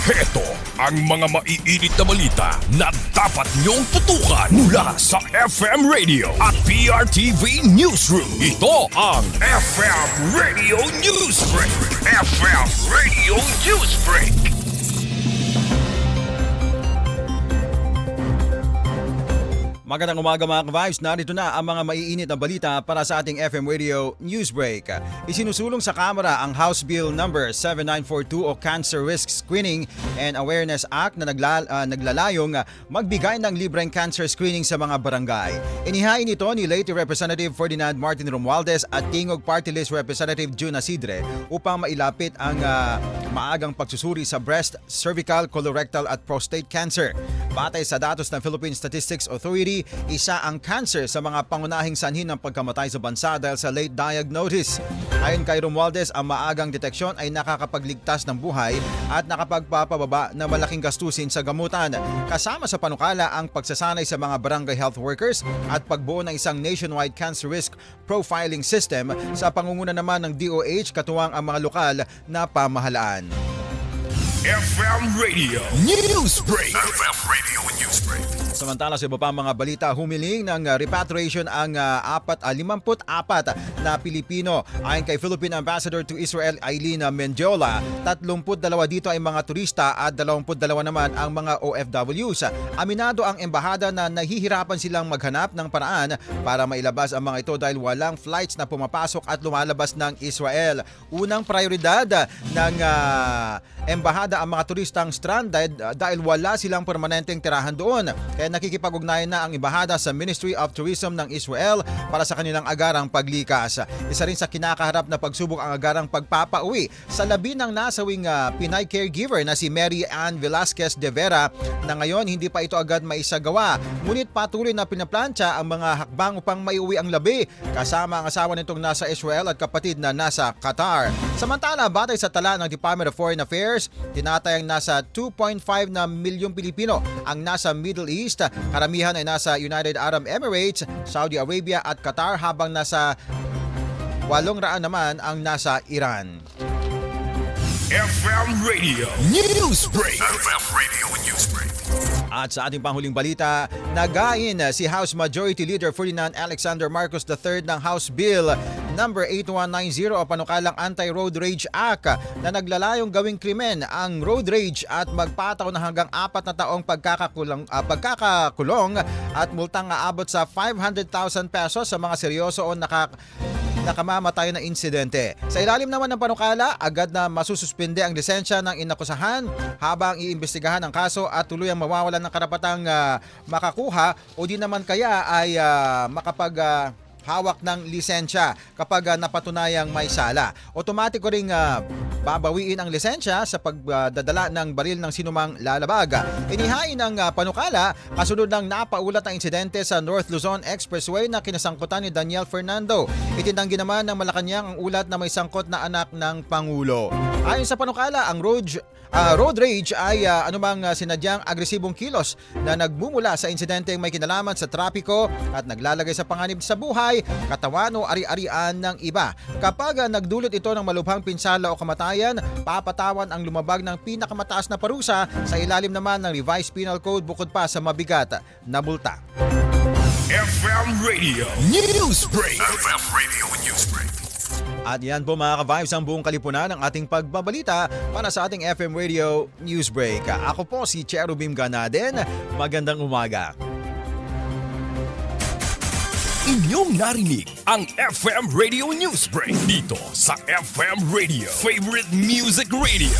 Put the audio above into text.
Heto ang mga maiinit na balita na dapat niyong tutukan mula sa FM Radio at PRTV Newsroom. Ito ang FM Radio Newsbreak. FM Radio Newsbreak. Magandang umaga mga ka-Vibes, narito na ang mga maiinit na balita para sa ating FM Radio Newsbreak. Isinusulong sa Kamara ang House Bill number 7942 o Cancer Risk Screening and Awareness Act na naglalayong magbigay ng libreng cancer screening sa mga barangay. Inihain ito ni late Representative Ferdinand Martin Romualdez at Tingog Party List Representative June Asidre upang mailapit ang maagang pagsusuri sa breast, cervical, colorectal at prostate cancer. Batay sa datos ng Philippine Statistics Authority, isa ang cancer sa mga pangunahing sanhi ng pagkamatay sa bansa dahil sa late diagnosis. Ayon kay Romualdez, ang maagang deteksyon ay nakakapagligtas ng buhay at nakapagpapababa ng malaking gastusin sa gamutan. Kasama sa panukala ang pagsasanay sa mga barangay health workers at pagbuo ng isang nationwide cancer risk profiling system sa pangunguna naman ng DOH katuwang ang mga lokal na pamahalaan. FM Radio Newsbreak. FM Radio Newsbreak. Samantala sa iba pa mga balita, humiling ng repatriation ang 54 na Pilipino. Ayon kay Philippine Ambassador to Israel Eileen Mendiola, 32 dito ay mga turista at 22 naman ang mga OFWs. Aminado ang embahada na nahihirapan silang maghanap ng paraan para mailabas ang mga ito dahil walang flights na pumapasok at lumalabas ng Israel. Unang prioridad ng embahada ang mga turistang stranded dahil wala silang permanenteng tirahan doon. Kaya nakikipag-ugnayan na ang embahada sa Ministry of Tourism ng Israel para sa kanilang agarang paglikas. Isa rin sa kinakaharap na pagsubok ang agarang pagpapauwi sa labi ng nasawing Pinay caregiver na si Mary Ann Velasquez de Vera na ngayon hindi pa ito agad maisagawa. Ngunit patuloy na pinaplantsa ang mga hakbang upang maiuwi ang labi kasama ang asawa nitong nasa Israel at kapatid na nasa Qatar. Samantala, batay sa tala ng Department of Foreign Affairs, tinatayang nasa 2.5 na milyong Pilipino ang nasa Middle East. Karamihan ay nasa United Arab Emirates, Saudi Arabia at Qatar habang nasa 800 naman ang nasa Iran. FM Radio Newsbreak. FM Radio Newsbreak. At sa ating panghuling balita, nagain si House Majority Leader Ferdinand Alexander Marcos III ng House Bill number 8190 o panukalang Anti-Road Rage Act na naglalayong gawing krimen ang road rage at magpataw na hanggang 4 na taong pagkakakulong at multang aabot sa 500,000 pesos sa mga seryoso o nakamamatay na insidente. Sa ilalim naman ng panukala, agad na masususpinde ang lisensya ng inakusahan habang iimbestigahan ang kaso at tuluyang mawawalan ng karapatang makakuha o di naman kaya ay hawak ng lisensya kapag napatunayang may sala. Otomatiko ring babawiin ang lisensya sa pagdadala ng baril ng sinumang lalabag. Inihain ng panukala kasunod ng napaulat na insidente sa North Luzon Expressway na kinasangkutan ni Daniel Fernando. Itinanggi naman ng Malacanang ang ulat na may sangkot na anak ng Pangulo. Ayon sa panukala, ang road rage ay anumang sinadyang agresibong kilos na nagmumula sa insidenteng may kinalaman sa trapiko at naglalagay sa panganib sa buhay, katawan o ari-arian ng iba. Kapag nagdulot ito ng malubhang pinsala o kamatayan, papatawan ang lumabag ng pinakamataas na parusa sa ilalim naman ng Revised Penal Code bukod pa sa mabigat na multa. FM Radio Newsbreak. FM Radio Newsbreak. At yan po mga ka-Vibes ang buong kalipunan ng ating pagbabalita para sa ating FM Radio Newsbreak. Ako po si Cherubim Ganaden. Magandang umaga. Inyong narinig ang FM Radio Newsbreak dito sa FM Radio, Favorite Music Radio.